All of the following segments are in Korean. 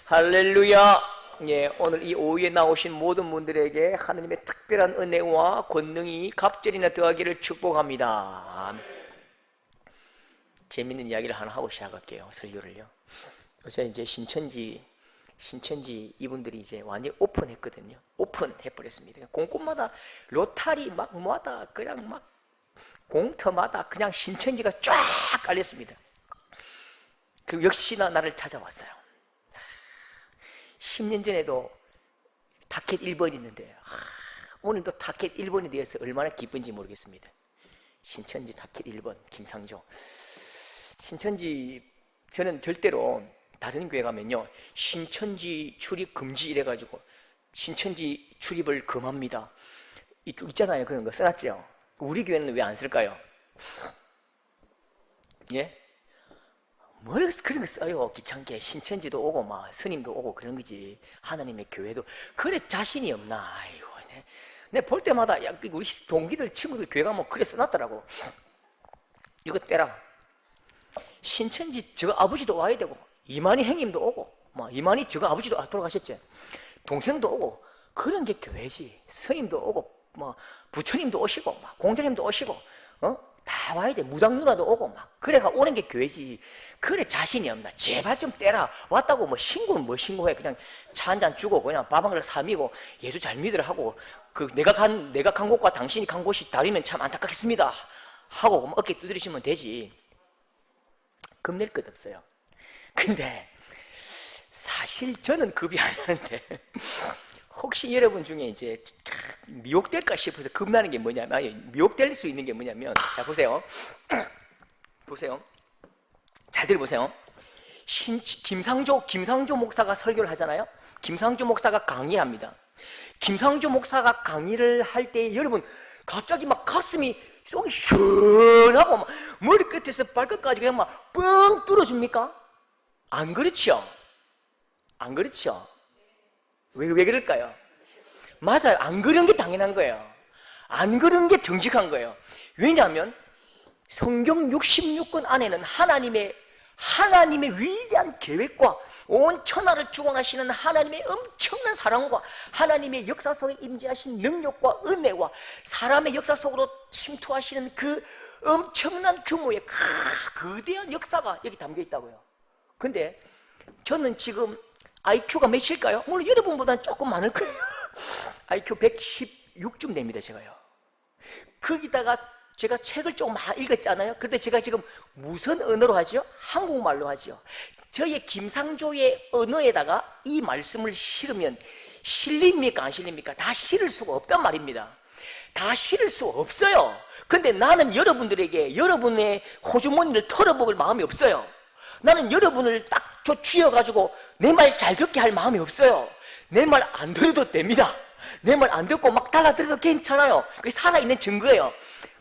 할렐루야. 예, 오늘 이 오후에 나오신 모든 분들에게 하느님의 특별한 은혜와 권능이 갑절이나 더하기를 축복합니다. 재밌는 이야기를 하나 하고 시작할게요. 설교를요. 요새 이제 신천지 이분들이 이제 완전히 오픈했거든요. 오픈해버렸습니다. 공공마다 로타리 막 뭐하다 그냥 막 공터마다 그냥 신천지가 쫙 깔렸습니다. 그리고 역시나 나를 찾아왔어요. 10년 전에도 타켓 1번 있는데 오늘도 타켓 1번이 되어서 얼마나 기쁜지 모르겠습니다. 신천지 타켓 1번 김상조. 신천지 저는 절대로 다른 교회 가면요 신천지 출입 금지 이래가지고 신천지 출입을 금합니다 이 쭉 있잖아요. 그런 거 써놨죠. 우리 교회는 왜 안 쓸까요? 예? 뭘 그런 거 써요. 귀찮게. 신천지도 오고 막 스님도 오고 그런 거지. 하나님의 교회도. 그래 자신이 없나. 아이고, 내 볼 때마다 우리 동기들 친구들 교회 가면 그래 써놨더라고. 이거 떼라. 신천지 저 아버지도 와야 되고 이만희 형님도 오고 막 이만희 저거 아버지도 돌아가셨지. 동생도 오고 그런 게 교회지. 스님도 오고 막 부처님도 오시고 막 공자님도 오시고 다 와야 돼. 무당 누나도 오고 막 그래가 오는 게 교회지. 그래 자신이 없나. 제발 좀 떼라. 왔다고 뭐 신고는 뭐 신고해. 그냥 차 한잔 주고 그냥 밥 한 그릇 사미고 예수 잘 믿으라 하고 그 내가 간 곳과 당신이 간 곳이 다르면 참 안타깝겠습니다 하고 어깨 두드리시면 되지. 겁낼 것 없어요. 근데 사실 저는 겁이 안 나는데 혹시 여러분 중에 이제 미혹될까 싶어서 겁나는 게 뭐냐면, 아니, 미혹될 수 있는 게 뭐냐면, 자, 보세요. 보세요. 잘 들어보세요. 김상조 목사가 설교를 하잖아요. 김상조 목사가 강의합니다. 김상조 목사가 강의를 할 때 여러분 갑자기 막 가슴이 속이 시원하고 막 머리 끝에서 발끝까지 그냥 막 뻥 뚫어줍니까? 안 그렇죠? 안 그렇죠? 왜 그럴까요? 맞아요. 안 그런 게 당연한 거예요. 안 그런 게 정직한 거예요. 왜냐하면 성경 66권 안에는 하나님의 위대한 계획과 온 천하를 주관하시는 하나님의 엄청난 사랑과 하나님의 역사 속에 임재하신 능력과 은혜와 사람의 역사 속으로 침투하시는 그 엄청난 규모의 거대한 역사가 여기 담겨 있다고요. 근데 저는 지금 IQ가 몇일까요? 물론 여러분보다는 조금 많을 거예요. IQ 116쯤 됩니다. 제가요. 거기다가 제가 책을 조금 읽었잖아요. 그런데 제가 지금 무슨 언어로 하죠? 한국말로 하죠. 저의 김상조의 언어에다가 이 말씀을 실으면 실립니까 안 실립니까? 다 실을 수가 없단 말입니다. 다 실을 수 없어요. 근데 나는 여러분들에게 여러분의 호주머니를 털어먹을 마음이 없어요. 나는 여러분을 딱 쥐어가지고 내 말 잘 듣게 할 마음이 없어요. 내 말 안 들어도 됩니다. 내 말 안 듣고 막 달라들어도 괜찮아요. 그게 살아있는 증거예요.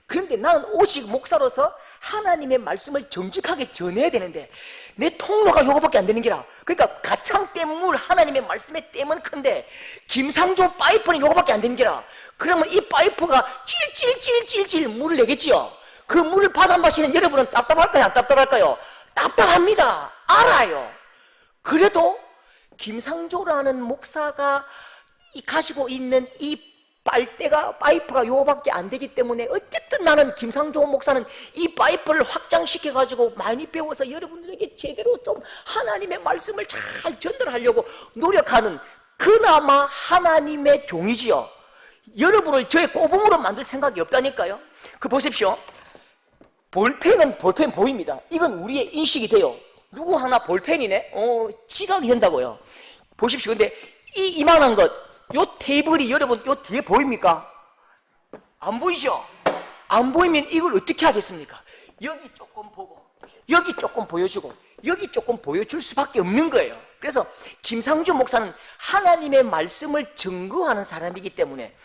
그런데 나는 오직 목사로서 하나님의 말씀을 정직하게 전해야 되는데 내 통로가 요거밖에 안 되는 게라. 그러니까 가창 댐물 하나님의 말씀의 댐은 큰데 김상조 파이프는 요거밖에 안 되는 게라. 그러면 이 파이프가 찔찔찔찔찔 물을 내겠지요. 그 물을 받아 마시는 여러분은 답답할까요? 안 답답할까요? 답답합니다. 알아요. 그래도 김상조라는 목사가 가지고 있는 이 파이프가 요거밖에 안 되기 때문에 어쨌든 나는 김상조 목사는 이 파이프를 확장시켜가지고 많이 배워서 여러분들에게 제대로 좀 하나님의 말씀을 잘 전달하려고 노력하는 그나마 하나님의 종이지요. 여러분을 저의 꼬붕으로 만들 생각이 없다니까요. 그 보십시오. 볼펜은 볼펜 보입니다. 이건 우리의 인식이 돼요. 누구 하나 볼펜이네? 지각이 된다고요. 보십시오. 근데 이만한 것, 요 테이블이 여러분 요 뒤에 보입니까? 안 보이죠? 안 보이면 이걸 어떻게 하겠습니까? 여기 조금 보고 여기 조금 보여주고 여기 조금 보여줄 수밖에 없는 거예요. 그래서 김상조 목사는 하나님의 말씀을 증거하는 사람이기 때문에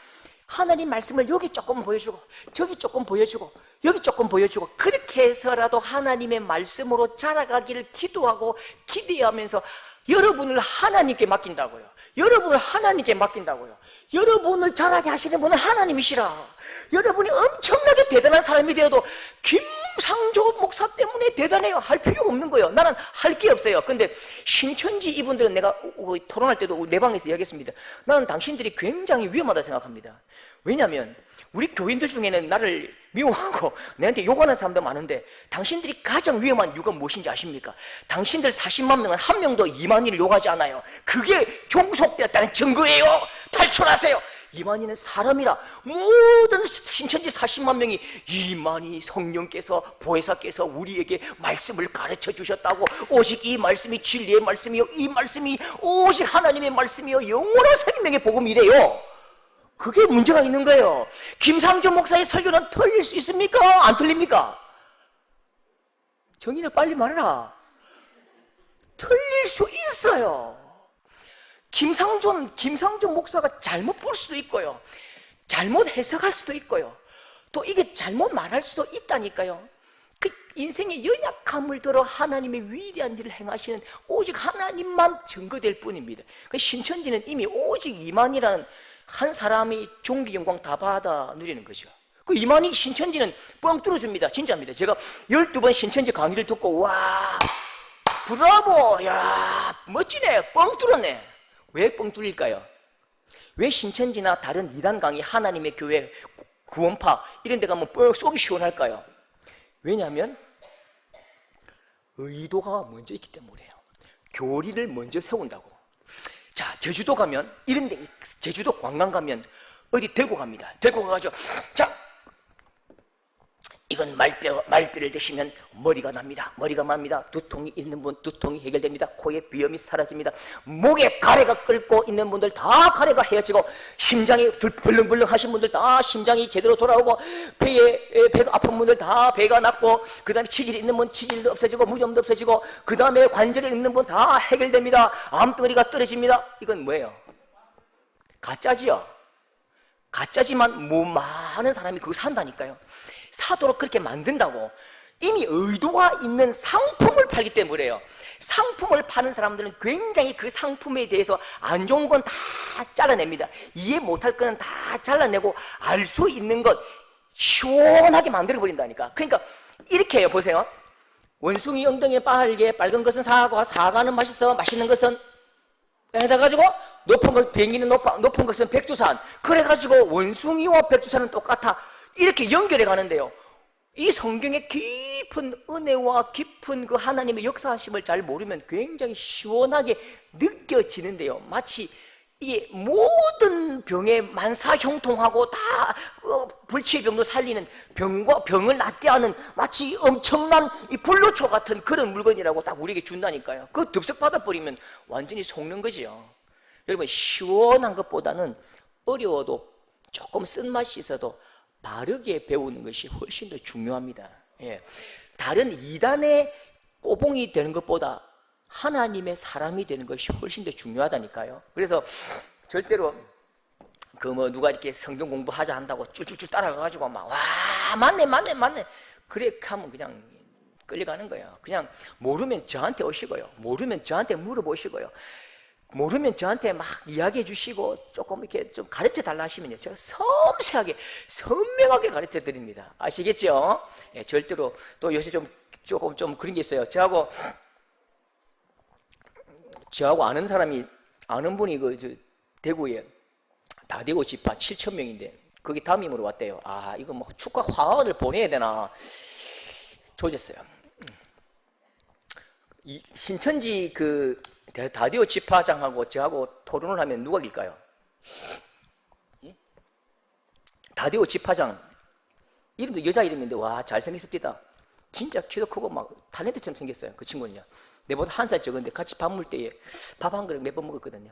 하나님 말씀을 여기 조금 보여주고 저기 조금 보여주고 여기 조금 보여주고 그렇게 해서라도 하나님의 말씀으로 자라가기를 기도하고 기대하면서 여러분을 하나님께 맡긴다고요. 여러분을 하나님께 맡긴다고요. 여러분을 자라게 하시는 분은 하나님이시라. 여러분이 엄청나게 대단한 사람이 되어도 김상조 목사 때문에 대단해요. 할 필요가 없는 거예요. 나는 할 게 없어요. 근데 신천지 이분들은 내가 토론할 때도 내 방에서 이야기했습니다. 나는 당신들이 굉장히 위험하다 생각합니다. 왜냐하면 우리 교인들 중에는 나를 미워하고 내한테 욕하는 사람도 많은데 당신들이 가장 위험한 이유가 무엇인지 아십니까? 당신들 40만 명은 한 명도 이만희를 욕하지 않아요. 그게 종속되었다는 증거예요. 탈출하세요. 이만희는 사람이라 모든 신천지 40만 명이 이만희 성령께서 보혜사께서 우리에게 말씀을 가르쳐 주셨다고, 오직 이 말씀이 진리의 말씀이요, 이 말씀이 오직 하나님의 말씀이요 영원한 생명의 복음이래요. 그게 문제가 있는 거예요. 김상조 목사의 설교는 틀릴 수 있습니까? 안 틀립니까? 정인아 빨리 말해라. 틀릴 수 있어요. 김상조 목사가 잘못 볼 수도 있고요, 잘못 해석할 수도 있고요, 또 이게 잘못 말할 수도 있다니까요. 그 인생의 연약함을 들어 하나님의 위대한 일을 행하시는 오직 하나님만 증거될 뿐입니다. 그 신천지는 이미 오직 이만이라는 한 사람이 종기 영광 다 받아 누리는 거죠. 그 이만희 신천지는 뻥 뚫어줍니다. 진짜입니다. 제가 12번 신천지 강의를 듣고 와 브라보, 야 멋지네, 뻥 뚫었네. 왜 뻥 뚫릴까요? 왜 신천지나 다른 이단 강의, 하나님의 교회, 구원파 이런 데 가면 뻥 속이 시원할까요? 왜냐하면 의도가 먼저 있기 때문이에요. 교리를 먼저 세운다고. 자, 제주도 가면 이런 데, 제주도 관광 가면 어디 데리고 갑니다. 데리고 가가지고 자, 이건 말뼈를 드시면 머리가 납니다. 머리가 맙니다. 두통이 있는 분 두통이 해결됩니다. 코에 비염이 사라집니다. 목에 가래가 끓고 있는 분들 다 가래가 헤어지고, 심장이 벌렁벌렁 하신 분들 다 심장이 제대로 돌아오고, 배가 아픈 분들 다 배가 낫고, 그 다음에 치질이 있는 분 치질도 없어지고, 무좀도 없어지고, 그 다음에 관절이 있는 분 다 해결됩니다. 암덩어리가 떨어집니다. 이건 뭐예요? 가짜지요. 가짜지만 많은 사람이 그거 산다니까요. 사도록 그렇게 만든다고. 이미 의도가 있는 상품을 팔기 때문에요. 상품을 파는 사람들은 굉장히 그 상품에 대해서 안 좋은 건 다 잘라냅니다. 이해 못할 거는 다 잘라내고 알 수 있는 것 시원하게 만들어버린다니까. 그러니까 이렇게 해요. 보세요. 원숭이 엉덩이에 빨개, 빨간 것은 사과, 사과는 맛있어, 맛있는 것은 해가지고 높은 것, 비행기는 높은 것은 백두산. 그래가지고 원숭이와 백두산은 똑같아. 이렇게 연결해 가는데요. 이 성경의 깊은 은혜와 깊은 그 하나님의 역사하심을 잘 모르면 굉장히 시원하게 느껴지는데요. 마치 이게 모든 병에 만사형통하고 다 불치의 병도 살리는, 병을 낫게 하는 마치 엄청난 이 불로초 같은 그런 물건이라고 딱 우리에게 준다니까요. 그거 덥석 받아버리면 완전히 속는 거지요. 여러분, 시원한 것보다는 어려워도 조금 쓴맛이 있어도 바르게 배우는 것이 훨씬 더 중요합니다. 예. 다른 이단의 꼬봉이 되는 것보다 하나님의 사람이 되는 것이 훨씬 더 중요하다니까요. 그래서 절대로 누가 이렇게 성경 공부하자 한다고 쭈쭈쭈 따라가가지고 막 와 맞네 그래 하면 그냥 끌려가는 거예요. 그냥 모르면 저한테 오시고요, 모르면 저한테 물어보시고요, 모르면 저한테 막 이야기해 주시고 조금 이렇게 좀 가르쳐 달라 하시면요, 제가 섬세하게 선명하게 가르쳐 드립니다. 아시겠죠? 예, 절대로. 또 요새 조금 그런 게 있어요. 저하고 아는 분이 대구에 다대구 지파 7,000명인데 거기 담임으로 왔대요. 아, 이거 뭐 축하 화환을 보내야 되나 조졌어요. 이 신천지 그 다디오 지파장하고 저하고 토론을 하면 누가 이길까요? 다디오 지파장 이름도 여자 이름인데 와 잘생겼습니다. 진짜 키도 크고 막 탤런트처럼 생겼어요. 그 친구는요. 내보다 한 살 적은데 같이 밥 먹을 때에 밥 한 그릇 몇 번 먹었거든요.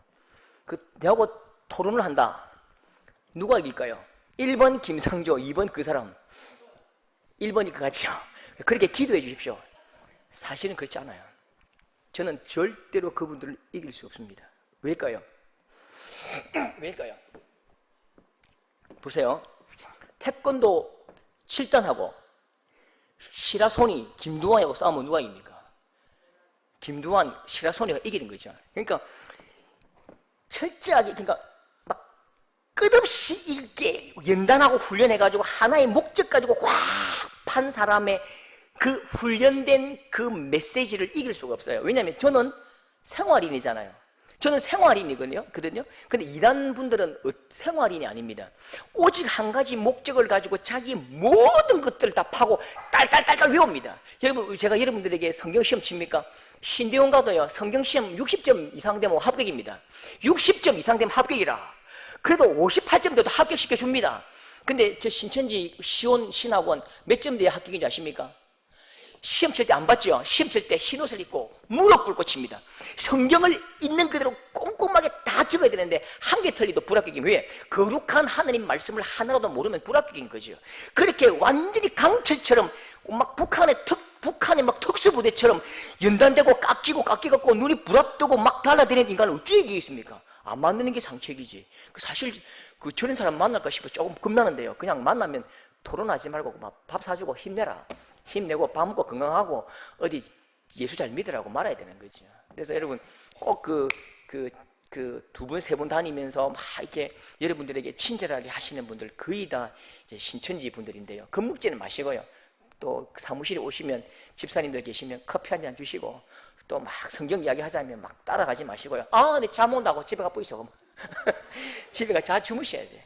내하고 토론을 한다. 누가 이길까요? 1번 김상조, 2번 그 사람. 1번이 그같이요. 그렇게 기도해 주십시오. 사실은 그렇지 않아요. 저는 절대로 그분들을 이길 수 없습니다. 왜일까요? 왜일까요? 보세요. 태권도 7단하고 시라소니 김두한하고 싸우면 누가 이깁니까? 김두한, 시라소니가 이기는 거죠. 그러니까 철저하게, 그러니까 막 끝없이 이렇게 연단하고 훈련해가지고 하나의 목적 가지고 확 판 사람의 그 훈련된 그 메시지를 이길 수가 없어요. 왜냐하면 저는 생활인이잖아요. 저는 생활인이거든요. 근데 이단 분들은 생활인이 아닙니다. 오직 한 가지 목적을 가지고 자기 모든 것들을 다 파고 딸딸딸딸 외웁니다. 여러분, 제가 여러분들에게 성경 시험 칩니까? 신대원 가도요, 성경 시험 60점 이상 되면 합격입니다. 60점 이상 되면 합격이라. 그래도 58점 돼도 합격시켜 줍니다. 근데 저 신천지 시온 신학원 몇 점 돼야 합격인 줄 아십니까? 시험 칠 때 안 봤죠? 시험 칠 때 흰 옷을 입고 무릎 꿇고 칩니다. 성경을 있는 그대로 꼼꼼하게 다 적어야 되는데 한 개 틀리도 불합격이면 왜? 거룩한 하나님 말씀을 하나라도 모르면 불합격인 거죠. 그렇게 완전히 강철처럼 막 북한의 막 특수부대처럼 연단되고 깎이고 눈이 부랍뜨고 막 달라드는 인간을 어찌 이기겠습니까? 안 만나는 게 상책이지. 사실 저런 사람 만날까 싶어 조금 겁나는데요. 그냥 만나면 토론하지 말고 막 밥 사주고 힘내고 밥 먹고 건강하고 어디 예수 잘 믿으라고 말아야 되는 거죠. 그래서 여러분 꼭 두 분, 세 분 다니면서 막 이렇게 여러분들에게 친절하게 하시는 분들 거의 다 이제 신천지 분들인데요. 겁먹지는 마시고요. 또 사무실에 오시면 집사님들 계시면 커피 한 잔 주시고 또 막 성경 이야기 하자면 막 따라가지 마시고요. 아, 내 잠 온다고 집에 가고 있어. 집에 가 자 주무셔야 돼.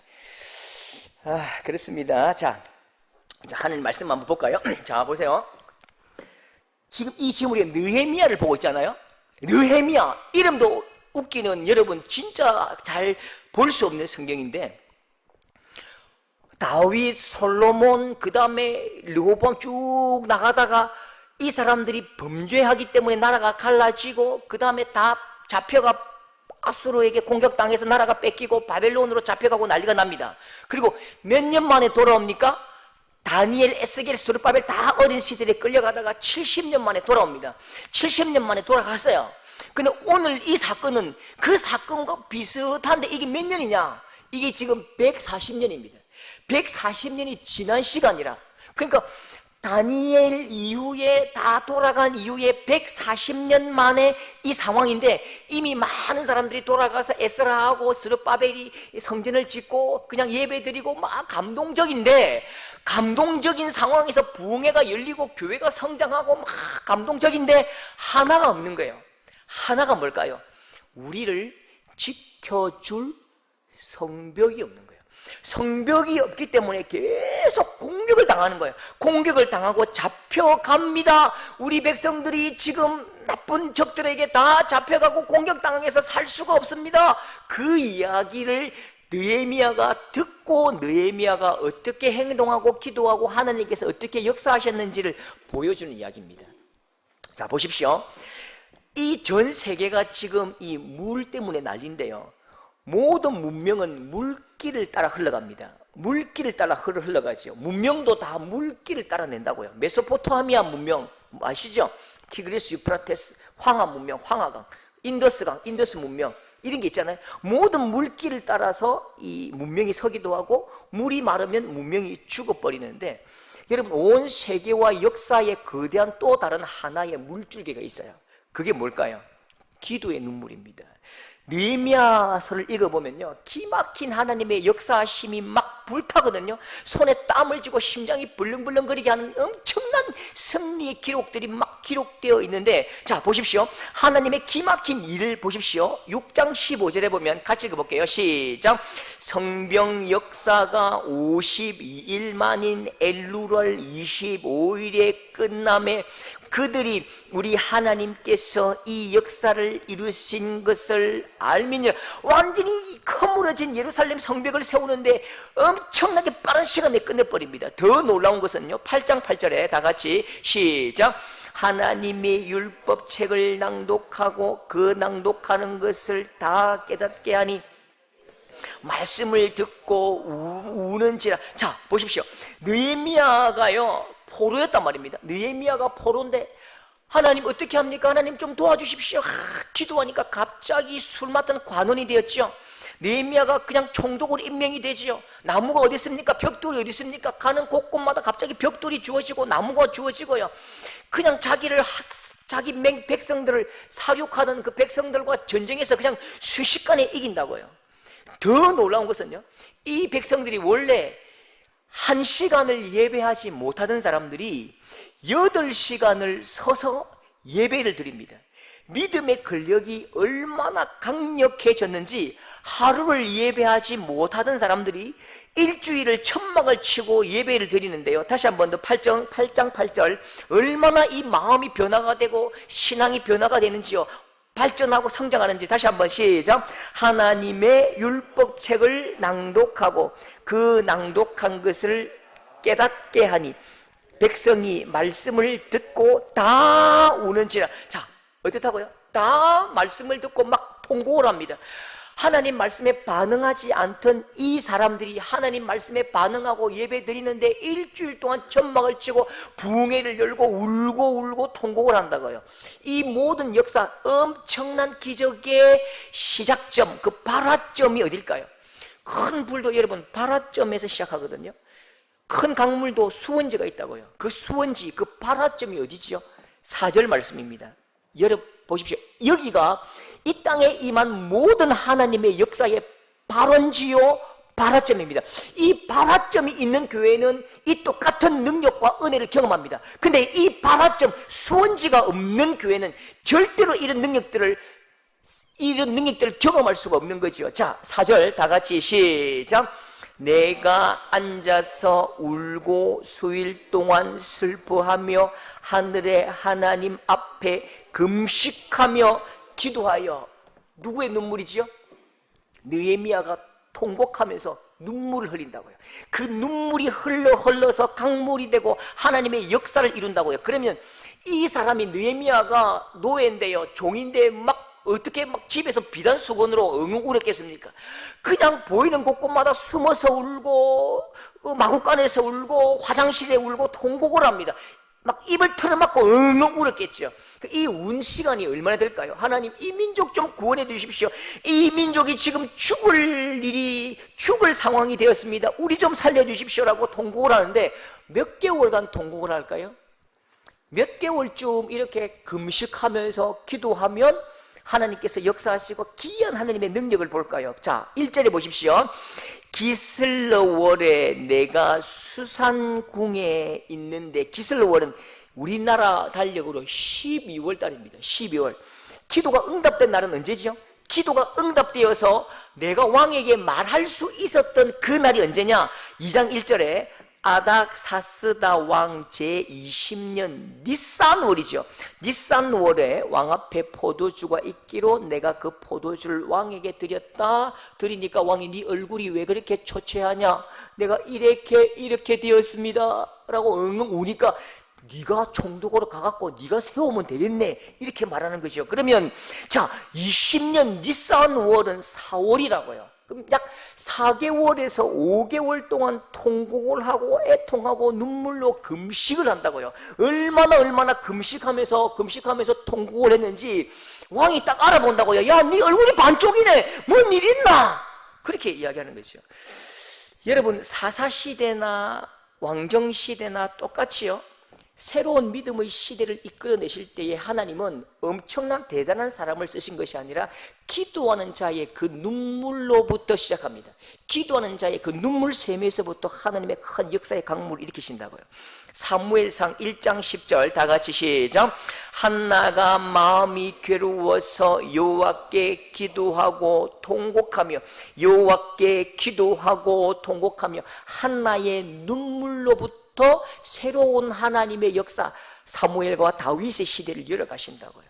아, 그렇습니다. 자, 하나님 말씀 한번 볼까요? 자, 보세요. 지금 우리가 느헤미야를 보고 있잖아요. 느헤미야, 이름도 웃기는, 여러분 진짜 잘 볼 수 없는 성경인데, 다윗, 솔로몬, 그 다음에 르호보암 쭉 나가다가 이 사람들이 범죄하기 때문에 나라가 갈라지고, 그 다음에 다 잡혀가 아수르에게 공격당해서 나라가 뺏기고 바벨론으로 잡혀가고 난리가 납니다. 그리고 몇 년 만에 돌아옵니까? 다니엘, 에스겔, 스룹바벨 다 어린 시절에 끌려가다가 70년 만에 돌아옵니다. 70년 만에 돌아갔어요. 근데 오늘 이 사건은 그 사건과 비슷한데 이게 몇 년이냐? 이게 지금 140년입니다. 140년이 지난 시간이라. 그러니까 다니엘 이후에 다 돌아간 이후에 140년 만에 이 상황인데 이미 많은 사람들이 돌아가서 에스라하고 스룹바벨이 성전을 짓고 그냥 예배드리고 막 감동적인 상황에서 부흥회가 열리고 교회가 성장하고 막 감동적인데 하나가 없는 거예요. 하나가 뭘까요? 우리를 지켜줄 성벽이 없는 거예요. 성벽이 없기 때문에 계속 공격을 당하는 거예요. 공격을 당하고 잡혀갑니다. 우리 백성들이 지금 나쁜 적들에게 다 잡혀가고 공격당해서 살 수가 없습니다. 그 이야기를 느헤미야가 듣고 느헤미야가 어떻게 행동하고 기도하고 하나님께서 어떻게 역사하셨는지를 보여주는 이야기입니다. 자, 보십시오. 이 전 세계가 지금 이 물 때문에 난리인데요. 모든 문명은 물길을 따라 흘러갑니다. 물길을 따라 흘러가죠. 문명도 다 물길을 따라 낸다고요. 메소포타미아 문명 아시죠? 티그리스, 유프라테스, 황하 문명, 황하강, 인더스강, 인더스 문명 이런 게 있잖아요. 모든 물길을 따라서 이 문명이 서기도 하고 물이 마르면 문명이 죽어버리는데 여러분 온 세계와 역사에 거대한 또 다른 하나의 물줄기가 있어요. 그게 뭘까요? 기도의 눈물입니다. 느헤미야서를 읽어보면요 기막힌 하나님의 역사심이 막 불타거든요. 손에 땀을 쥐고 심장이 벌렁벌렁거리게 하는 엄청난 승리의 기록들이 막 기록되어 있는데 자 보십시오. 하나님의 기막힌 일을 보십시오. 6장 15절에 보면 같이 읽어볼게요. 시작. 성병 역사가 52일 만인 엘루월 25일에 끝남에 그들이 우리 하나님께서 이 역사를 이루신 것을 알면요 완전히 허물어진 예루살렘 성벽을 세우는데 엄청나게 빠른 시간에 끝내버립니다. 더 놀라운 것은요 8장 8절에 다 같이 시작. 하나님의 율법책을 낭독하고 그 낭독하는 것을 다 깨닫게 하니 말씀을 듣고 우는지라. 자 보십시오. 느헤미야가요 포로였단 말입니다. 느헤미야가 포로인데 하나님 어떻게 합니까? 하나님 좀 도와주십시오. 기도하니까 갑자기 술 맡은 관원이 되었죠. 느헤미야가 그냥 총독으로 임명이 되지요. 나무가 어디 있습니까? 벽돌이 어디 있습니까? 가는 곳곳마다 갑자기 벽돌이 주어지고 나무가 주어지고요. 그냥 자기 백성들을 사육하던 그 백성들과 전쟁에서 그냥 순식간에 이긴다고요. 더 놀라운 것은요 이 백성들이 원래 1시간을 예배하지 못하던 사람들이 8시간을 서서 예배를 드립니다. 믿음의 근력이 얼마나 강력해졌는지 하루를 예배하지 못하던 사람들이 일주일을 천막을 치고 예배를 드리는데요. 다시 한 번 더 8장 8절 얼마나 이 마음이 변화가 되고 신앙이 변화가 되는지요. 발전하고 성장하는지 다시 한번 시작. 하나님의 율법책을 낭독하고 그 낭독한 것을 깨닫게 하니 백성이 말씀을 듣고 다 우는지라. 자, 어떻다고요? 다 말씀을 듣고 막 통곡을 합니다. 하나님 말씀에 반응하지 않던 이 사람들이 하나님 말씀에 반응하고 예배 드리는데 일주일 동안 천막을 치고 부흥회를 열고 울고 통곡을 한다고요. 이 모든 역사, 엄청난 기적의 시작점, 그 발화점이 어딜까요? 큰 불도 여러분 발화점에서 시작하거든요. 큰 강물도 수원지가 있다고요. 그 수원지, 그 발화점이 어디지요? 4절 말씀입니다. 여러분 보십시오. 여기가 이 땅에 임한 모든 하나님의 역사의 발원지요, 발화점입니다. 이 발화점이 있는 교회는 이 똑같은 능력과 은혜를 경험합니다. 근데 이 발화점, 수원지가 없는 교회는 절대로 이런 능력들을 경험할 수가 없는 거죠. 자, 4절 다 같이 시작. 내가 앉아서 울고 수일 동안 슬퍼하며 하늘의 하나님 앞에 금식하며 기도하여. 누구의 눈물이지요? 느헤미야가 통곡하면서 눈물을 흘린다고요. 그 눈물이 흘러서 강물이 되고 하나님의 역사를 이룬다고요. 그러면 이 사람이 느헤미야가 노예인데요, 종인데 막 어떻게 막 집에서 비단수건으로 엉엉 울었겠습니까? 그냥 보이는 곳곳마다 숨어서 울고 마구간에서 울고 화장실에 울고 통곡을 합니다. 막 입을 털어막고 엉엉 울었겠죠. 이 운 시간이 얼마나 될까요? 하나님, 이 민족 좀 구원해 주십시오. 이 민족이 지금 죽을 상황이 되었습니다. 우리 좀 살려주십시오라고 통곡을 하는데 몇 개월간 통곡을 할까요? 몇 개월쯤 이렇게 금식하면서 기도하면 하나님께서 역사하시고 기이한 하나님의 능력을 볼까요? 자, 1절에 보십시오. 기슬러월에 내가 수산궁에 있는데, 기슬러월은 우리나라 달력으로 12월 달입니다. 12월. 기도가 응답된 날은 언제죠? 기도가 응답되어서 내가 왕에게 말할 수 있었던 그 날이 언제냐? 2장 1절에 아닥사스다 왕 제20년 니산월이죠. 니산월에 왕 앞에 포도주가 있기로 내가 그 포도주를 왕에게 드렸다. 드리니까 왕이 네 얼굴이 왜 그렇게 초췌하냐? 내가 이렇게 되었습니다 라고 엉엉 우니까 네가 총독으로 가갖고 네가 세우면 되겠네, 이렇게 말하는 거죠. 그러면 자, 20년 니산월은 4월이라고요. 그럼 약 4개월에서 5개월 동안 통곡을 하고 애통하고 눈물로 금식을 한다고요. 얼마나 금식하면서 통곡을 했는지 왕이 딱 알아본다고요. 야, 네 얼굴이 반쪽이네, 뭔 일 있나? 그렇게 이야기하는 거죠. 여러분, 사사시대나 왕정시대나 똑같이요, 새로운 믿음의 시대를 이끌어내실 때에 하나님은 엄청난 대단한 사람을 쓰신 것이 아니라 기도하는 자의 그 눈물로부터 시작합니다. 기도하는 자의 그 눈물 샘에서부터 하나님의 큰 역사의 강물을 일으키신다고요. 사무엘상 1장 10절 다 같이 시작. 한나가 마음이 괴로워서 여호와께 기도하고 통곡하며, 여호와께 기도하고 통곡하며 한나의 눈물로부터 새로운 하나님의 역사, 사무엘과 다윗의 시대를 열어가신다고요.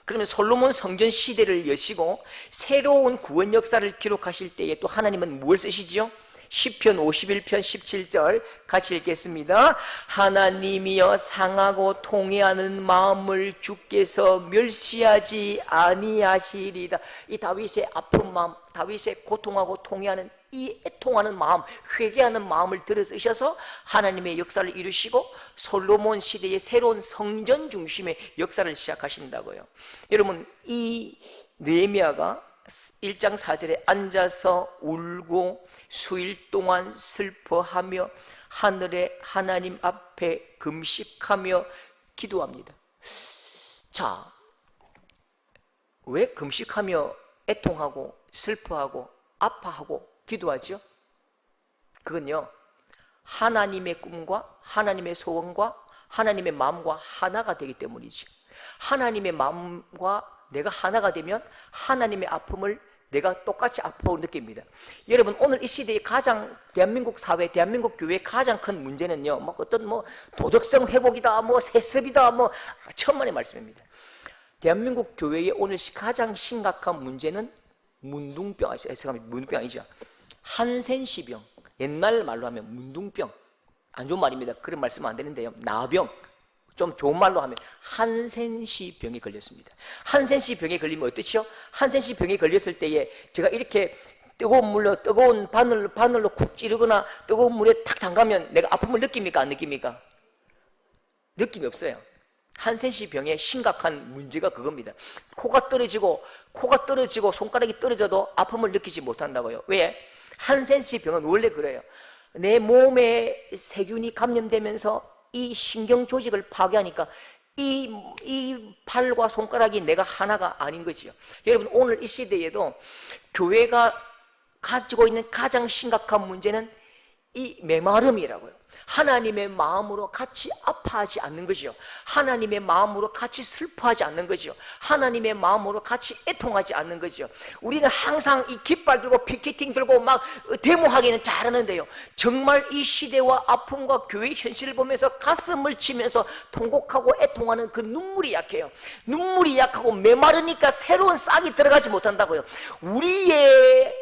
그러면 솔로몬 성전 시대를 여시고 새로운 구원 역사를 기록하실 때에 또 하나님은 무엇을 쓰시지요? 시편 51편 17절 같이 읽겠습니다. 하나님이여 상하고 통회하는 마음을 주께서 멸시하지 아니하시리다. 이 다윗의 아픈 마음, 다윗의 고통하고 통회하는 이 애통하는 마음, 회개하는 마음을 들어 쓰셔서 하나님의 역사를 이루시고 솔로몬 시대의 새로운 성전 중심의 역사를 시작하신다고요. 여러분, 이 느헤미야가 1장 4절에 앉아서 울고 수일 동안 슬퍼하며 하늘의 하나님 앞에 금식하며 기도합니다. 자, 왜 금식하며 애통하고 슬퍼하고 아파하고 기도하죠? 그건요, 하나님의 꿈과 하나님의 소원과 하나님의 마음과 하나가 되기 때문이죠. 하나님의 마음과 내가 하나가 되면 하나님의 아픔을 내가 똑같이 아프고 느낍니다. 여러분, 오늘 이 시대의 가장 대한민국 사회, 대한민국 교회의 가장 큰 문제는요, 뭐 어떤 도덕성 회복이다, 세습이다, 천만의 말씀입니다. 대한민국 교회의 오늘 가장 심각한 문제는 문둥병, 문둥병 아니죠. 한센시병, 옛날 말로 하면 문둥병, 안 좋은 말입니다. 그런 말씀은 안 되는데요. 나병, 좀 좋은 말로 하면 한센시 병에 걸렸습니다. 한센시 병에 걸리면 어떻죠? 한센시 병에 걸렸을 때에 제가 이렇게 뜨거운 바늘로 쿡 찌르거나 뜨거운 물에 탁 담가면 내가 아픔을 느낍니까? 안 느낍니까? 느낌이 없어요. 한센시 병의 심각한 문제가 그겁니다. 코가 떨어지고 손가락이 떨어져도 아픔을 느끼지 못한다고요. 왜? 한센시 병은 원래 그래요. 내 몸에 세균이 감염되면서 이 신경 조직을 파괴하니까 이 팔과 손가락이 내가 하나가 아닌 거지요. 여러분, 오늘 이 시대에도 교회가 가지고 있는 가장 심각한 문제는 이 메마름이라고요. 하나님의 마음으로 같이 아파하지 않는 것이요. 하나님의 마음으로 같이 슬퍼하지 않는 것이요. 하나님의 마음으로 같이 애통하지 않는 것이요. 우리는 항상 이 깃발 들고 피켓팅 들고 막 데모하기는 잘하는데요. 정말 이 시대와 아픔과 교회의 현실을 보면서 가슴을 치면서 통곡하고 애통하는 그 눈물이 약해요. 눈물이 약하고 메마르니까 새로운 싹이 들어가지 못한다고요. 우리의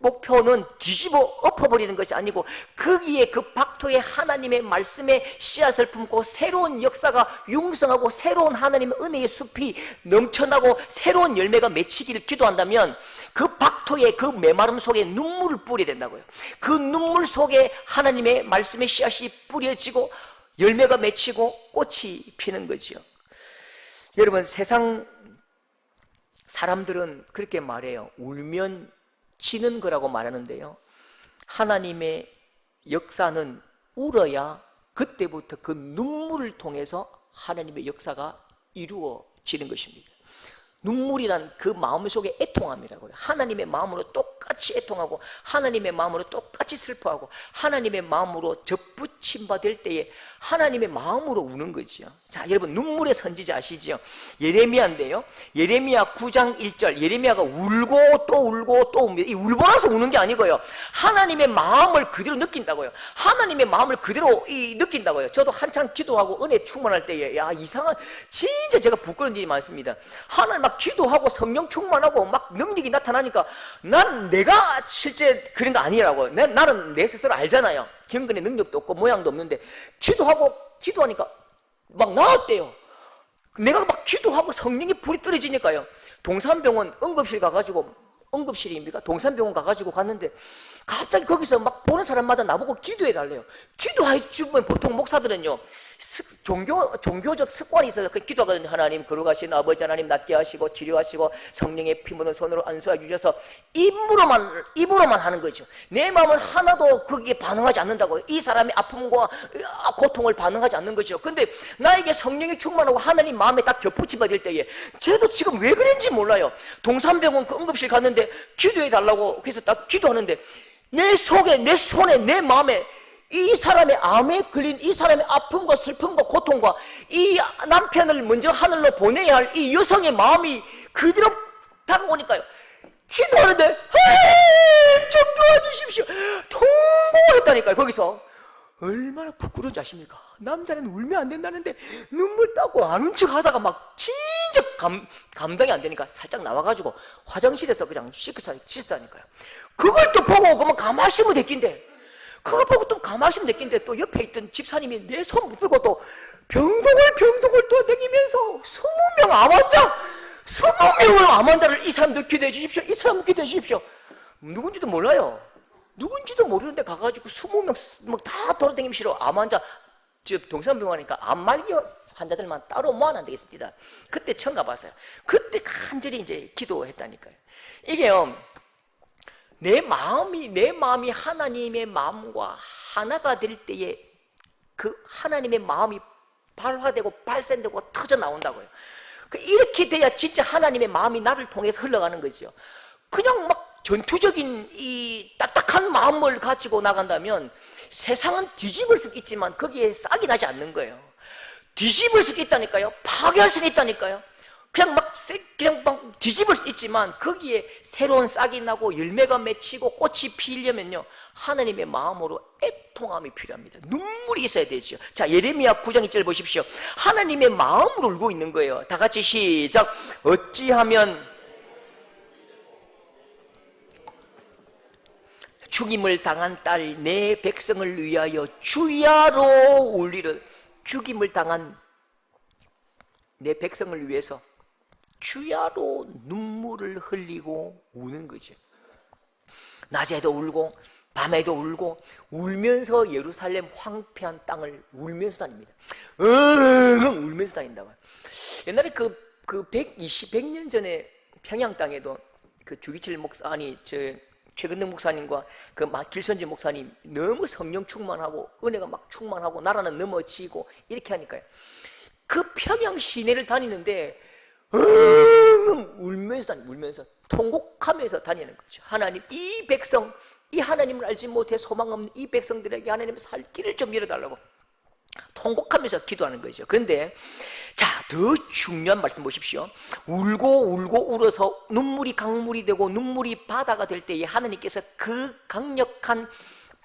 목표는 뒤집어 엎어버리는 것이 아니고 거기에 그 박토에 하나님의 말씀의 씨앗을 품고 새로운 역사가 융성하고 새로운 하나님의 은혜의 숲이 넘쳐나고 새로운 열매가 맺히기를 기도한다면 그 박토의 그 메마름 속에 눈물을 뿌려야 된다고요. 그 눈물 속에 하나님의 말씀의 씨앗이 뿌려지고 열매가 맺히고 꽃이 피는 거지요. 여러분, 세상 사람들은 그렇게 말해요. 울면 지는 거라고 말하는데요. 하나님의 역사는 울어야 그때부터 그 눈물을 통해서 하나님의 역사가 이루어지는 것입니다. 눈물이란 그 마음속의 애통함이라고요. 하나님의 마음으로 똑같이 애통하고 하나님의 마음으로 똑같이 슬퍼하고 하나님의 마음으로 접붙임 받을 때에 하나님의 마음으로 우는 거지요. 자, 여러분, 눈물의 선지자 아시죠? 예레미야인데요. 예레미야 9장 1절, 예레미야가 울고 또 울고 또 웁니다. 이 울고 나서 우는 게 아니고요. 하나님의 마음을 그대로 느낀다고요. 하나님의 마음을 그대로 느낀다고요. 저도 한창 기도하고 은혜 충만할 때에 이상한, 진짜 제가 부끄러운 일이 많습니다. 하나님 막 기도하고 성령 충만하고 막 능력이 나타나니까 내가 실제 그런 거 아니라고. 나는 내 스스로 알잖아요. 경건의 능력도 없고 모양도 없는데 기도하니까 막 나았대요. 내가 막 기도하고 성령의 불이 떨어지니까요. 동산병원 응급실 가가지고, 응급실입니까? 동산병원 가가지고 갔는데 갑자기 거기서 막 보는 사람마다 나보고 기도해 달래요. 기도해 주면 보통 목사들은요, 종교적 습관이 있어서 그 기도하거든요. 하나님, 거룩하신 아버지 하나님, 낫게 하시고 치료하시고 성령의 피 묻은 손으로 안수해 주셔서 입으로만 하는 거죠. 내 마음은 하나도 거기에 반응하지 않는다고요. 이 사람의 아픔과 고통을 반응하지 않는 거죠. 근데 나에게 성령이 충만하고 하나님 마음에 딱 접붙임 받을 때에 쟤도 지금 왜 그런지 몰라요. 동산병원 그 응급실 갔는데 기도해 달라고 그래서 딱 기도하는데 내 속에, 내 손에, 내 마음에 이 사람의 암에 걸린 이 사람의 아픔과 슬픔과 고통과 이 남편을 먼저 하늘로 보내야 할 이 여성의 마음이 그대로 다가오니까요. 기도하는데 하나님 좀 도와주십시오. 통곡했다니까요. 거기서 얼마나 부끄러운지 아십니까? 남자는 울면 안 된다는데 눈물 닦고 아는 척 하다가 막 진짜 감당이 안 되니까 살짝 나와가지고 화장실에서 그냥 씻었다니까요. 그걸 또 보고 그러면 가만히 있으면 됐긴데, 그거 보고 또 가만히 있으면 됐긴데, 또 옆에 있던 집사님이 내 손 붙들고 또 병동을 또 다니면서 20명 암 환자를 이 사람도 기도해 주십시오, 이 사람도 기도해 주십시오. 누군지도 몰라요. 누군지도 모르는데 가가지고 20명 다 돌아다니면서 암 환자, 동산병원 하니까 암 말기 환자들만 따로 모아놔야 되겠습니다. 그때 처음 가봤어요. 그때 간절히 이제 기도했다니까요. 이게요, 내 마음이 하나님의 마음과 하나가 될 때에 그 하나님의 마음이 발화되고 발산되고 터져 나온다고요. 이렇게 돼야 진짜 하나님의 마음이 나를 통해서 흘러가는 거죠. 그냥 막 전투적인 이 딱딱한 마음을 가지고 나간다면 세상은 뒤집을 수 있지만 거기에 싹이 나지 않는 거예요. 뒤집을 수 있다니까요. 파괴할 수 있다니까요. 그냥 막 뒤집을 수 있지만 거기에 새로운 싹이 나고 열매가 맺히고 꽃이 피려면요, 하나님의 마음으로 애통함이 필요합니다. 눈물이 있어야 되죠. 자, 예레미야 9장 1절 보십시오. 하나님의 마음으로 울고 있는 거예요. 다 같이 시작. 어찌하면 죽임을 당한 딸 내 백성을 위하여 주야로 울리를. 죽임을 당한 내 백성을 위해서 주야로 눈물을 흘리고 우는 거죠. 낮에도 울고 밤에도 울고 울면서 예루살렘 황폐한 땅을 울면서 다닙니다. 엉엉 울면서 다닌다고. 옛날에 그 100년 전에 평양 땅에도 그 주기철 목사, 최근능 목사님과 그 길선지 목사님 너무 성령 충만하고 은혜가 막 충만하고 나라는 넘어지고 이렇게 하니까요, 그 평양 시내를 다니는데 울면서 통곡하면서 다니는 거죠. 하나님, 이 백성, 이 하나님을 알지 못해 소망 없는 이 백성들에게 하나님 살 길을 좀 열어달라고 통곡하면서 기도하는 거죠. 그런데 자, 더 중요한 말씀 보십시오. 울고 울어서 눈물이 강물이 되고 눈물이 바다가 될 때에 하나님께서 그 강력한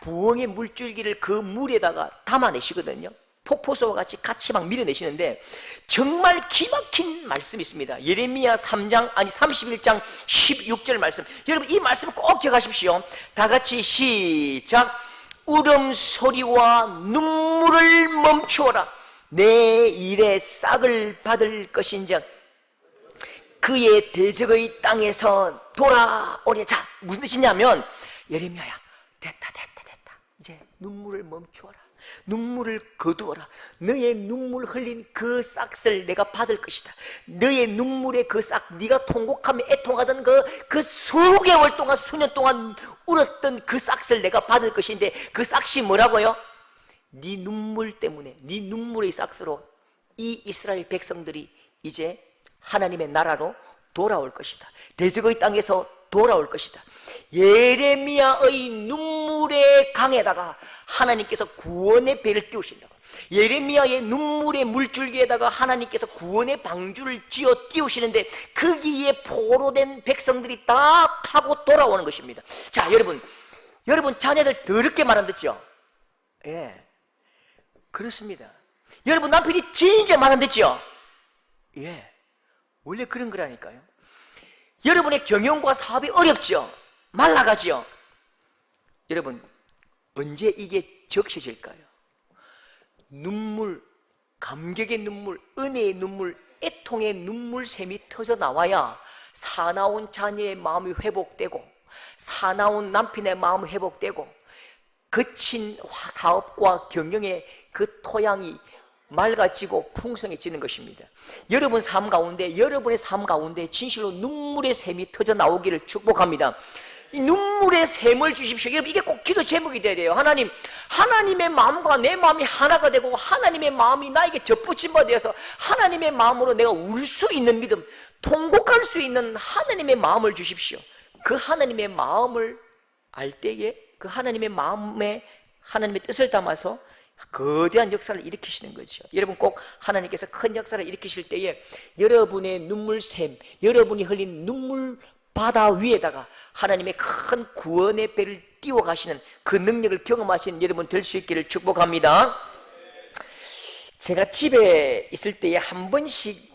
부흥의 물줄기를 그 물에다가 담아내시거든요. 폭포수와 같이 막 밀어내시는데 정말 기막힌 말씀이 있습니다. 예레미야 31장 16절 말씀. 여러분, 이 말씀 꼭 기억하십시오. 다 같이 시작. 울음소리와 눈물을 멈추어라. 내 일의 싹을 받을 것인즉 그의 대적의 땅에서 돌아오리. 자, 무슨 뜻이냐면, 예레미야야, 됐다. 이제 눈물을 멈추어라. 눈물을 거두어라. 너의 눈물 흘린 그 싹을 내가 받을 것이다. 너의 눈물의 그 싹, 네가 통곡하며 애통하던 그 수개월 동안, 수년 동안 울었던 그 싹을 내가 받을 것인데, 그 싹이 뭐라고요? 네 눈물 때문에, 네 눈물의 싹으로 이 이스라엘 백성들이 이제 하나님의 나라로 돌아올 것이다. 대적의 땅에서 돌아올 것이다. 예레미야의 눈물의 강에다가 하나님께서 구원의 배를 띄우신다고. 예레미야의 눈물의 물줄기에다가 하나님께서 구원의 방주를 지어 띄우시는데 거기에 포로된 백성들이 다 타고 돌아오는 것입니다. 자, 여러분 자녀들 더럽게 말 안 듣죠? 예, 그렇습니다. 여러분 남편이 진짜 말 안 듣죠? 예, 원래 그런 거라니까요. 여러분의 경영과 사업이 어렵죠? 말 나가죠? 여러분, 언제 이게 적셔질까요? 눈물, 감격의 눈물, 은혜의 눈물, 애통의 눈물샘이 터져 나와야 사나운 자녀의 마음이 회복되고, 사나운 남편의 마음이 회복되고, 거친 사업과 경영의 그 토양이 맑아지고 풍성해지는 것입니다. 여러분의 삶 가운데 진실로 눈물의 샘이 터져 나오기를 축복합니다. 이 눈물의 샘을 주십시오. 여러분, 이게 꼭 기도 제목이 돼야 돼요. 하나님, 하나님의 마음과 내 마음이 하나가 되고 하나님의 마음이 나에게 접붙임 바 되어서 하나님의 마음으로 내가 울 수 있는 믿음, 통곡할 수 있는 하나님의 마음을 주십시오. 그 하나님의 마음을 알 때에 그 하나님의 마음에 하나님의 뜻을 담아서 거대한 역사를 일으키시는 거죠. 여러분, 꼭 하나님께서 큰 역사를 일으키실 때에 여러분의 눈물샘, 여러분이 흘린 눈물 바다 위에다가 하나님의 큰 구원의 배를 띄워 가시는 그 능력을 경험하시는 여러분 될 수 있기를 축복합니다. 제가 집에 있을 때에 한 번씩,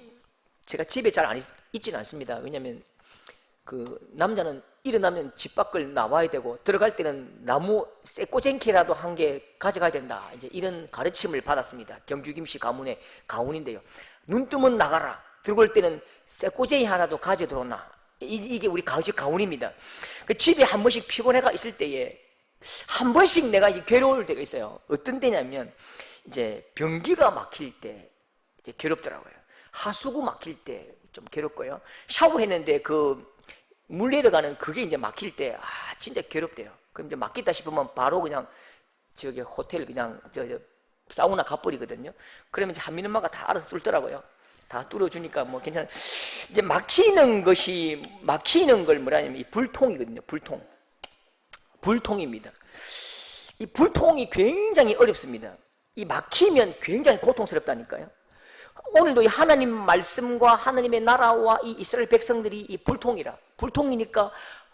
제가 집에 잘 있지는 않습니다. 왜냐하면 그 남자는 일어나면 집 밖을 나와야 되고 들어갈 때는 나무 쇠꼬쟁이라도 한 개 가져가야 된다. 이제 이런 가르침을 받았습니다. 경주 김씨 가문의 가훈인데요. 눈 뜨면 나가라. 들어올 때는 쇠꼬쟁이 하나도 가져 들어오나. 이게 우리 집 가훈입니다. 그 집에 한 번씩 피곤해가 있을 때에 한 번씩 내가 이제 괴로울 때가 있어요. 어떤 때냐면 이제 변기가 막힐 때 이제 괴롭더라고요. 하수구 막힐 때 좀 괴롭고요. 샤워했는데 그 물 내려가는 그게 이제 막힐 때, 진짜 괴롭대요. 그럼 이제 막히다 싶으면 바로 그냥 저기 호텔 그냥 사우나 가버리거든요. 그러면 이제 한민 엄마가 다 알아서 뚫더라고요. 다 뚫어주니까 뭐 괜찮아. 이제 막히는 걸 뭐라 하냐면 이 불통이거든요. 불통입니다. 이 불통이 굉장히 어렵습니다. 이 막히면 굉장히 고통스럽다니까요. 오늘도 이 하나님 말씀과 하나님의 나라와 이 이스라엘 백성들이 이 불통이니까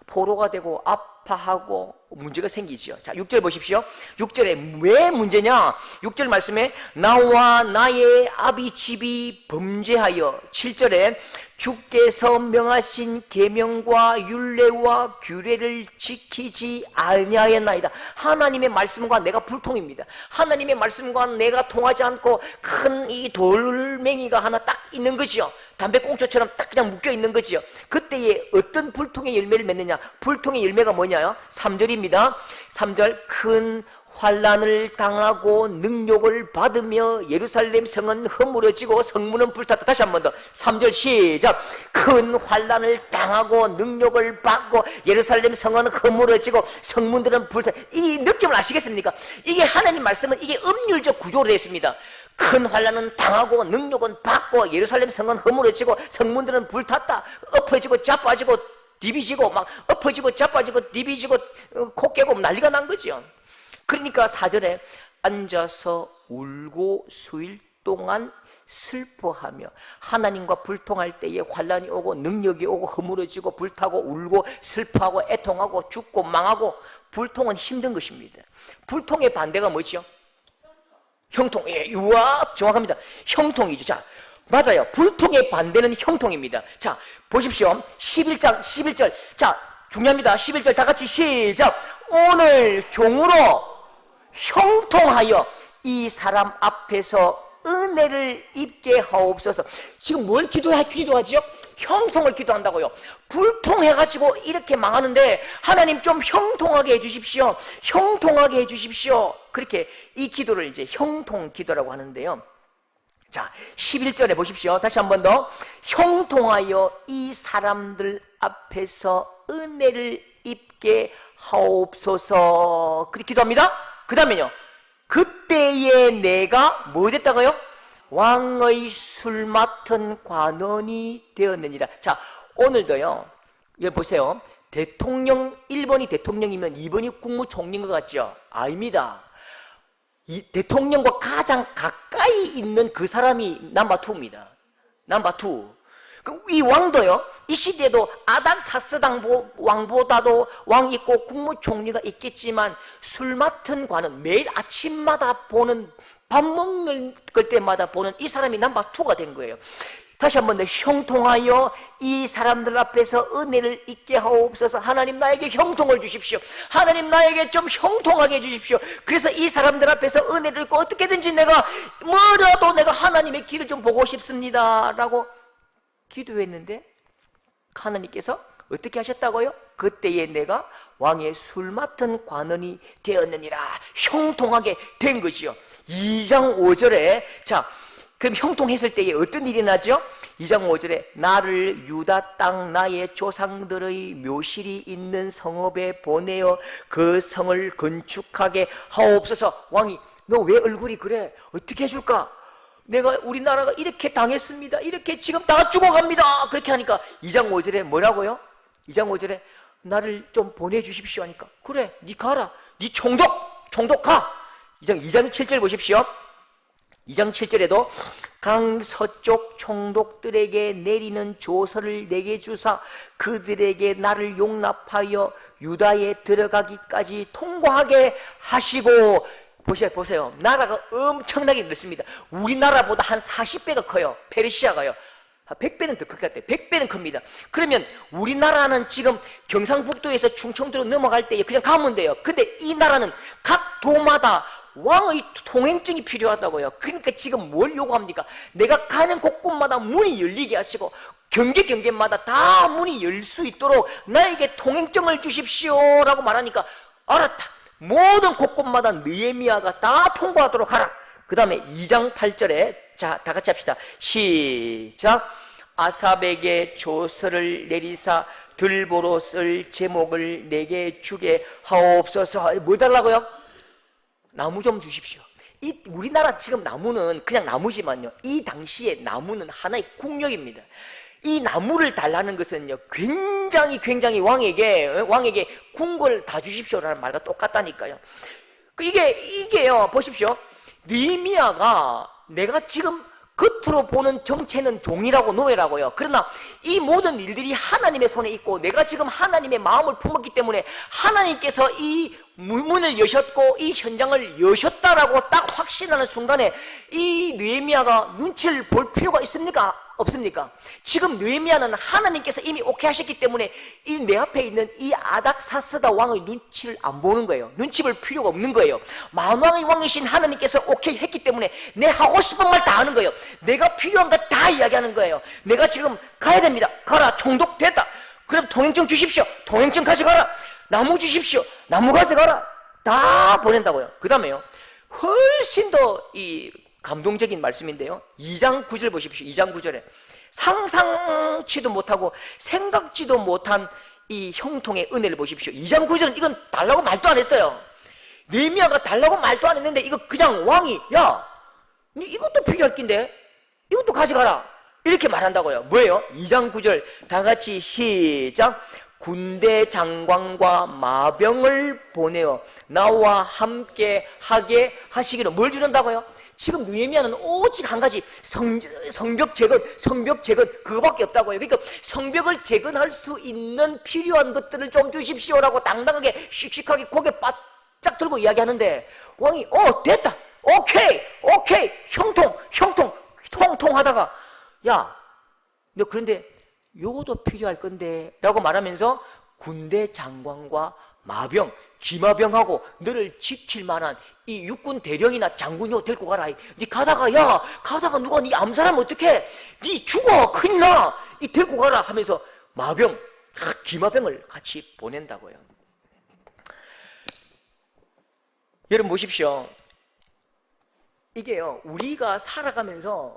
포로가 되고 아파하고 문제가 생기죠. 자, 6절 보십시오. 6절에 왜 문제냐? 6절 말씀에 나와 나의 아비 집이 범죄하여, 7절에 주께서 명하신 계명과 율례와 규례를 지키지 아니하였나이다. 하나님의 말씀과 내가 불통입니다. 하나님의 말씀과 내가 통하지 않고 큰 이 돌멩이가 하나 딱 있는 거지요. 담배꽁초처럼 딱 그냥 묶여 있는 거지요. 그때에 어떤 불통의 열매를 맺느냐? 불통의 열매가 뭐냐요? 3절입니다. 3절, 큰 환난을 당하고 능욕을 받으며 예루살렘 성은 허물어지고 성문은 불탔다. 다시 한 번 더. 3절 시작. 큰 환난을 당하고 능욕을 받고 예루살렘 성은 허물어지고 성문들은 불탔다. 이 느낌을 아시겠습니까? 이게 하나님 말씀은 이게 음률적 구조로 되어 있습니다. 큰 환난은 당하고 능욕은 받고 예루살렘 성은 허물어지고 성문들은 불탔다. 엎어지고 자빠지고 디비지고 막 엎어지고 자빠지고 디비지고 코 깨고 난리가 난 거죠. 그러니까 4절에 앉아서 울고 수일 동안 슬퍼하며, 하나님과 불통할 때에 환난이 오고 능력이 오고 허물어지고 불타고 울고 슬퍼하고 애통하고 죽고 망하고, 불통은 힘든 것입니다. 불통의 반대가 뭐죠? 형통. 예, 우와, 정확합니다. 형통이죠. 자, 맞아요. 불통의 반대는 형통입니다. 자, 보십시오. 11장 11절. 자, 중요합니다. 11절 다 같이 시작. 오늘 종으로 형통하여 이 사람 앞에서 은혜를 입게 하옵소서. 지금 뭘 기도하지요? 형통을 기도한다고요. 불통해가지고 이렇게 망하는데 하나님 좀 형통하게 해주십시오. 형통하게 해주십시오. 그렇게 이 기도를 이제 형통 기도라고 하는데요. 자, 11절에 보십시오. 다시 한 번 더. 형통하여 이 사람들 앞에서 은혜를 입게 하옵소서. 그렇게 기도합니다. 그 다음에요, 그때에 내가 뭐 됐다고요? 왕의 술 맡은 관원이 되었느니라. 자, 오늘도요, 이거 보세요. 대통령 1번이 대통령이면 2번이 국무총리인 것 같죠? 아닙니다. 이 대통령과 가장 가까이 있는 그 사람이 넘버2입니다. 넘버2. 이 왕도요, 이 시대에도 아닥사스당 왕보다도 왕 있고 국무총리가 있겠지만, 술 맡은 관은 매일 아침마다 보는, 밥 먹는 때마다 보는 이 사람이 넘버2가 된 거예요. 다시 한 번 더. 형통하여 이 사람들 앞에서 은혜를 입게 하옵소서. 하나님 나에게 형통을 주십시오. 하나님 나에게 좀 형통하게 해주십시오. 그래서 이 사람들 앞에서 은혜를 입고 어떻게든지 내가 뭐라도 내가 하나님의 길을 좀 보고 싶습니다 라고 기도했는데, 하나님께서 어떻게 하셨다고요? 그때에 내가 왕의 술 맡은 관원이 되었느니라. 형통하게 된 것이요. 2장 5절에 자, 그럼 형통했을 때에 어떤 일이 나죠? 2장 5절에 나를 유다 땅 나의 조상들의 묘실이 있는 성읍에 보내어 그 성을 건축하게 하옵소서. 왕이 너 왜 얼굴이 그래? 어떻게 해줄까? 내가 우리나라가 이렇게 당했습니다. 이렇게 지금 다 죽어갑니다. 그렇게 하니까 2장 5절에 뭐라고요? 2장 5절에 나를 좀 보내주십시오 하니까 그래, 니 가라. 니 총독 가. 2장 7절 보십시오. 2장 7절에도 강서쪽 총독들에게 내리는 조서를 내게 주사 그들에게 나를 용납하여 유다에 들어가기까지 통과하게 하시고. 보세요. 나라가 엄청나게 넓습니다. 우리나라보다 한 40배가 커요. 페르시아가요. 100배는 더 클 것 같아요. 100배는 큽니다. 그러면 우리나라는 지금 경상북도에서 충청도로 넘어갈 때 그냥 가면 돼요. 근데 이 나라는 각 도마다 왕의 통행증이 필요하다고요. 그러니까 지금 뭘 요구합니까? 내가 가는 곳곳마다 문이 열리게 하시고 경계마다 다 문이 열 수 있도록 나에게 통행증을 주십시오 라고 말하니까 알았다. 모든 곳곳마다 느헤미야가 다 통과하도록 하라. 그 다음에 2장 8절에 자, 다 같이 합시다. 시작. 아삽에게 조서를 내리사 들보로 쓸 제목을 내게 주게 하옵소서. 뭐 달라고요? 나무 좀 주십시오. 이 우리나라 지금 나무는 그냥 나무지만요, 이 당시에 나무는 하나의 국력입니다. 이 나무를 달라는 것은요, 굉장히 왕에게 궁궐 다 주십시오라는 말과 똑같다니까요. 이게요, 보십시오. 느헤미야가 내가 지금 겉으로 보는 정체는 종이라고 노예라고요. 그러나 이 모든 일들이 하나님의 손에 있고 내가 지금 하나님의 마음을 품었기 때문에 하나님께서 이 문을 여셨고 이 현장을 여셨다라고 딱 확신하는 순간에 이 느헤미야가 눈치를 볼 필요가 있습니까? 없습니까? 지금 느헤미야는 하나님께서 이미 오케이 하셨기 때문에 이 내 앞에 있는 이 아닥사스다 왕의 눈치를 안 보는 거예요. 눈치 볼 필요가 없는 거예요. 만왕의 왕이신 하나님께서 오케이 했기 때문에 내 하고 싶은 말 다 하는 거예요. 내가 필요한 거 다 이야기하는 거예요. 내가 지금 가야 됩니다. 가라. 총독됐다. 그럼 통행증 주십시오. 통행증 가져가라. 나무 주십시오. 나무 가져가라. 다 보낸다고요. 그 다음에요, 훨씬 더 이 감동적인 말씀인데요, 2장 9절 보십시오. 2장 9절에 상상치도 못하고 생각지도 못한 이 형통의 은혜를 보십시오. 2장 9절은 이건 달라고 말도 안 했어요. 느헤미야가 달라고 말도 안 했는데 이거 그냥 왕이 야, 이것도 필요할 낀데 이것도 가져가라 이렇게 말한다고요. 뭐예요? 2장 9절 다 같이 시작. 군대 장관과 마병을 보내어 나와 함께 하게 하시기로. 뭘 주는다고요? 지금 느헤미야는 오직 한 가지 성벽 재건 그거밖에 없다고요. 그러니까 성벽을 재건할 수 있는 필요한 것들을 좀 주십시오라고 당당하게 씩씩하게 고개 바짝 들고 이야기하는데 왕이 됐다, 오케이 형통 통통하다가 야, 너 그런데 요것도 필요할 건데 라고 말하면서 군대 장관과 마병, 기마병하고 너를 지킬 만한 이 육군 대령이나 장군요 데리고 가라. 니 가다가 누가 니 암살하면 어떡해? 니 죽어, 큰일 나. 이 데리고 가라 하면서 마병, 기마병을 같이 보낸다고요. 여러분 보십시오. 이게요, 우리가 살아가면서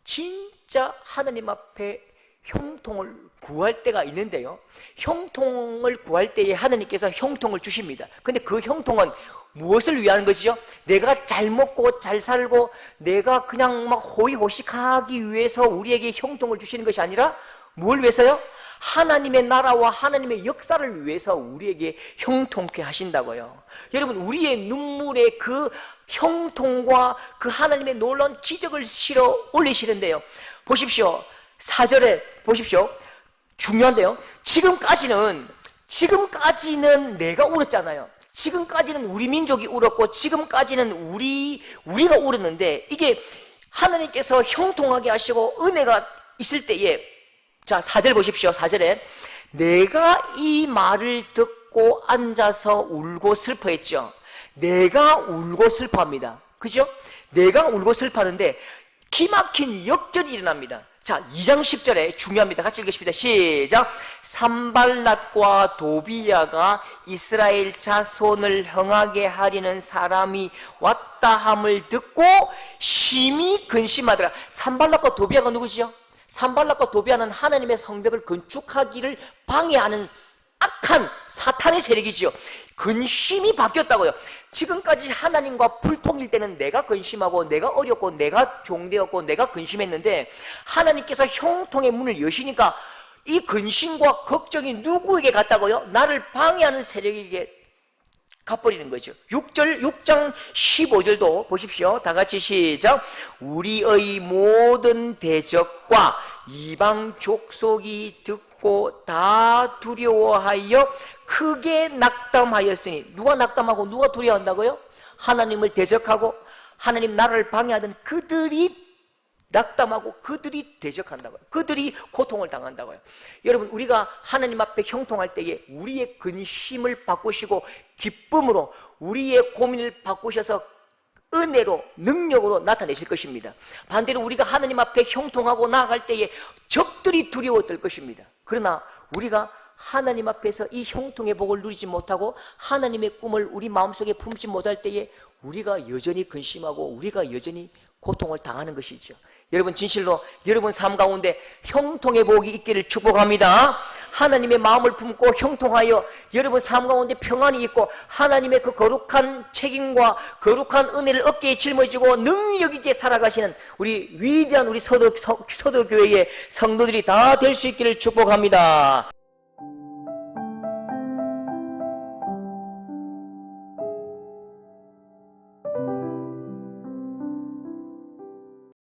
진짜 하나님 앞에 형통을 구할 때가 있는데요, 형통을 구할 때에 하나님께서 형통을 주십니다. 근데 그 형통은 무엇을 위한 것이죠? 내가 잘 먹고 잘 살고 내가 그냥 막 호의호식하기 위해서 우리에게 형통을 주시는 것이 아니라 뭘 위해서요? 하나님의 나라와 하나님의 역사를 위해서 우리에게 형통케 하신다고요. 여러분, 우리의 눈물에 그 형통과 그 하나님의 놀라운 기적을 실어 올리시는데요, 보십시오. 4절에 보십시오. 중요한데요, 지금까지는 내가 울었잖아요. 지금까지는 우리 민족이 울었고 지금까지는 우리가 울었는데 이게 하나님께서 형통하게 하시고 은혜가 있을 때에, 자 4절 보십시오. 4절에 내가 이 말을 듣고 앉아서 울고 슬퍼했죠. 내가 울고 슬퍼합니다. 그죠? 내가 울고 슬퍼하는데 기막힌 역전이 일어납니다. 자, 2장 10절에 중요합니다. 같이 읽으십니다. 시작. 산발랏과 도비야가 이스라엘 자손을 흥하게 하려는 사람이 왔다 함을 듣고 심히 근심하더라. 산발랏과 도비야가 누구시죠? 산발랏과 도비야는 하나님의 성벽을 건축하기를 방해하는 악한 사탄의 세력이지요. 근심이 바뀌었다고요. 지금까지 하나님과 불통일 때는 내가 근심하고 내가 어렵고 내가 종되었고 내가 근심했는데 하나님께서 형통의 문을 여시니까 이 근심과 걱정이 누구에게 갔다고요? 나를 방해하는 세력에게 가버리는 거죠. 6장 15절도 보십시오. 다 같이 시작. 우리의 모든 대적과 이방 족속이 듣고 다 두려워하여 크게 낙담하였으니. 누가 낙담하고 누가 두려워한다고요? 하나님을 대적하고 하나님 나라를 방해하던 그들이 낙담하고 그들이 대적한다고요. 그들이 고통을 당한다고요. 여러분, 우리가 하나님 앞에 형통할 때에 우리의 근심을 바꾸시고 기쁨으로 우리의 고민을 바꾸셔서 은혜로 능력으로 나타내실 것입니다. 반대로 우리가 하나님 앞에 형통하고 나아갈 때에 적들이 두려워할 것입니다. 그러나 우리가 하나님 앞에서 이 형통의 복을 누리지 못하고 하나님의 꿈을 우리 마음속에 품지 못할 때에 우리가 여전히 근심하고 우리가 여전히 고통을 당하는 것이죠. 여러분, 진실로 여러분 삶 가운데 형통의 복이 있기를 축복합니다. 하나님의 마음을 품고 형통하여 여러분 삶 가운데 평안이 있고 하나님의 그 거룩한 책임과 거룩한 은혜를 어깨에 짊어지고 능력 있게 살아가시는 우리 위대한 우리 서도교회의 성도들이 다 될 수 있기를 축복합니다.